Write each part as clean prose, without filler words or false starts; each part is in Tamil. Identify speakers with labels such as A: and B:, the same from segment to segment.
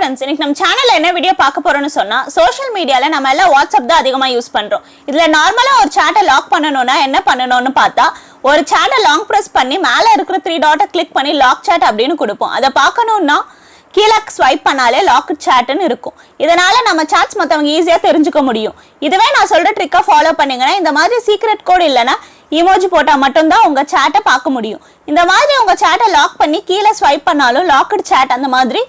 A: friends, இன்னைக்கு நம்ம சேனல்ல என்ன வீடியோ பார்க்க போறோம்னு சொன்னா சோஷியல் மீடியால நம்ம எல்லாம் வாட்ஸ்அப் தான் அதிகமா யூஸ் பண்றோம். இதுல நார்மலா ஒரு சாட்டை லாக் பண்ணனும்னா என்ன பண்ணனும்னு பார்த்தா ஒரு சாட்டை லாங் பிரஸ் பண்ணி மேல இருக்கிற 3 டாட்டை கிளிக் பண்ணி லாக் சாட் அப்படினு கொடுப்போம். அத பார்க்கணும்னா கீழே ஸ்வைப் பண்ணாலே லாக் சாட்னு இருக்கும். இதனால நம்ம சாட்ஸ் மத்தவங்க ஈஸியா தெரிஞ்சுக்க முடியும். இதுவே நான் சொல்ற ட்ரிக்கை ஃபாலோ பண்ணீங்கன்னா இந்த மாதிரி சீக்ரெட் கோட் இல்லனா இமோஜி போட்டா மட்டும் தான் உங்க சாட்டை பார்க்க முடியும். இந்த மாதிரி உங்க சாட்டை லாக் பண்ணி கீழே ஸ்வைப் பண்ணாலும் லாக்டு சாட் அந்த மாதிரி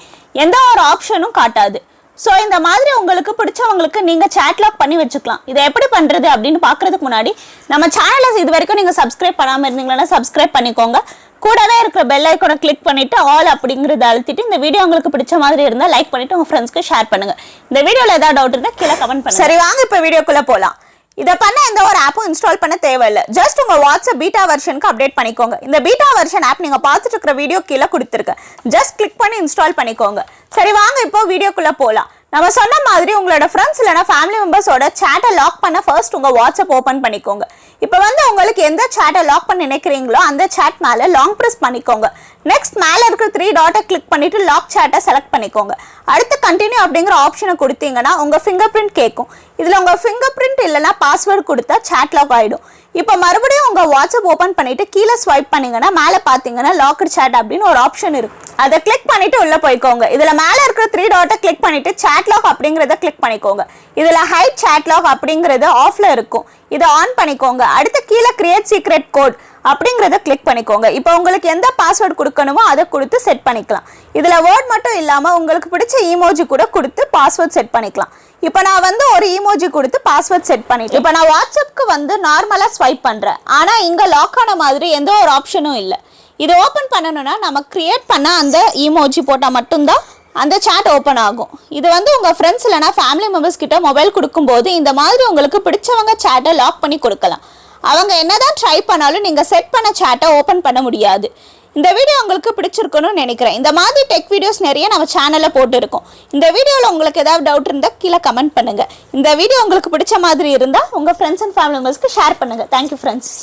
A: எந்த ஒரு ஆப்ஷனும் காட்டாது. சோ இந்த மாதிரி உங்களுக்கு பிடிச்சவங்களுக்கு நீங்க சாட் லாக் பண்ணி வச்சுக்கலாம். இதை எப்படி பண்றது அப்படின்னு பாக்குறதுக்கு முன்னாடி நம்ம சேனலை இது வரைக்கும் நீங்க சப்ஸ்கிரைப் பண்ணாம இருந்தீங்கன்னா சப்ஸ்கிரைப் பண்ணிக்கோங்க. கூடவே இருக்கிற பெல் ஐகானை கிளிக் பண்ணிட்டு ஆல் அப்படிங்கறத அழுத்திட்டு இந்த வீடியோ உங்களுக்கு பிடிச்ச மாதிரி இருந்தா லைக் பண்ணிட்டு உங்க ஃப்ரெண்ட்ஸ்க்கு ஷேர் பண்ணுங்க. இந்த வீடியோல ஏதாவது டவுட் இருந்தா கீழே கமெண்ட் பண்ணுங்க. சரி வாங்க இப்ப வீடியோக்குள்ள போலாம். இத பண்ண எந்த ஒரு ஆப்பும் இன்ஸ்டால் பண்ண தேவையில்லை. ஜஸ்ட் உங்க வாட்ஸ்அப் பீட்டா வெர்ஷனுக்கு அப்டேட் பண்ணிக்கோங்க. இந்த பீட்டா வெர்ஷன் ஆப் நீங்க பார்த்துட்டு இருக்கிற வீடியோ கீழே கொடுத்துருக்கேன். ஜஸ்ட் கிளிக் பண்ணி இன்ஸ்டால் பண்ணிக்கோங்க. சரி வாங்க இப்போ வீடியோக்குள்ள போலாம். நம்ம சொன்ன மாதிரி உங்களோட ஃப்ரெண்ட்ஸ் இல்லனா ஃபேமிலி மெம்பர்ஸோட சாட்டை லாக் பண்ண ஃபர்ஸ்ட் உங்க வாட்ஸ்அப் ஓபன் பண்ணிக்கோங்க. இப்போ உங்களுக்கு எந்த சாட்டை லாக் பண்ண நினைக்கிறீங்களோ அந்த சாட் மேல லாங் பிரஸ் பண்ணிக்கோங்க. நெக்ஸ்ட் மேல இருக்கிற 3 டாட்டை கிளிக் பண்ணிட்டு லாக் சாட்டை செலக்ட் பண்ணிக்கோங்க. அடுத்து கண்டினியூ அப்படிங்கிற ஆப்ஷனை கொடுத்தீங்கன்னா உங்க ஃபிங்கர் பிரிண்ட் கேட்கும். இதுல உங்க ஃபிங்கர் பிரிண்ட் இல்லனா பாஸ்வேர்ட் கொடுத்தா சாட் லாக் ஆயிடும். இப்போ மறுபடியும் உங்க வாட்ஸ்அப் ஓபன் பண்ணிட்டு கீழே ஸ்வைப் பண்ணீங்கன்னா மேல பாத்தீங்கன்னா லாக்டு சாட் அப்படின்னு ஒரு ஆப்ஷன் இருக்கு. அதை கிளிக் பண்ணிட்டு உள்ள போய்க்கோங்க. இதுல மேல இருக்கிற 3 டாட்டை கிளிக் பண்ணிட்டு சாட் லாக் அப்படிங்கறத கிளிக் பண்ணிக்கோங்க. இதுல ஹைட் சாட் லாக் அப்படிங்கறது ஆஃப்ல இருக்கும். இதை ஆன் பண்ணிக்கோங்க. அடுத்து கீழே கிரியேட் சீக்ரெட் கோட் அப்படிங்கறத கிளிக் பண்ணிக்கோங்க. இப்போ உங்களுக்கு எந்த பாஸ்வேர்ட் கொடுக்கணுமோ அதை கொடுத்து செட் பண்ணிக்கலாம். இதுல வேர்ட் மட்டும் இல்லாம உங்களுக்கு பிடிச்ச இமோஜி கூட கொடுத்து பாஸ்வேர்ட் செட் பண்ணிக்கலாம். இப்போ நான் ஒரு இமோஜி கொடுத்து பாஸ்வேர்ட் செட் பண்ணிட்டேன். இப்போ நான் வாட்ஸ்அப்க்கு நார்மலா ஸ்வைப் பண்றேன். ஆனா இங்க லாக் ஆன மாதிரி எந்த ஒரு ஆப்ஷனும் இல்லை. இதை ஓபன் பண்ணணும்னா நம்ம கிரியேட் பண்ண அந்த இமோஜி போட்டா மட்டும்தான் அந்த சாட் ஓப்பன் ஆகும். இது உங்க ஃப்ரெண்ட்ஸ் இல்லைனா ஃபேமிலி மெம்பர்ஸ் கிட்ட மொபைல் கொடுக்கும்போது இந்த மாதிரி உங்களுக்கு பிடிச்சவங்க சாட்டை லாக் பண்ணி கொடுக்கலாம். அவங்க என்னதான் ட்ரை பண்ணாலும் நீங்க செட் பண்ண சாட்டை ஓபன் பண்ண முடியாது. இந்த வீடியோ உங்களுக்கு பிடிச்சிருக்குன்னு நினைக்கிறேன். இந்த மாதிரி டெக் வீடியோஸ் நிறைய நம்ம சேனல்ல போட்டு இருக்கோம். இந்த வீடியோல உங்களுக்கு ஏதாவது டவுட் இருந்தா கீழே கமெண்ட் பண்ணுங்க. இந்த வீடியோ உங்களுக்கு பிடிச்ச மாதிரி இருந்தா உங்க ஃப்ரெண்ட்ஸ் அண்ட் ஃபேமிலி மெம்பர்ஸ்க்கு ஷேர் பண்ணுங்க. Thank you friends.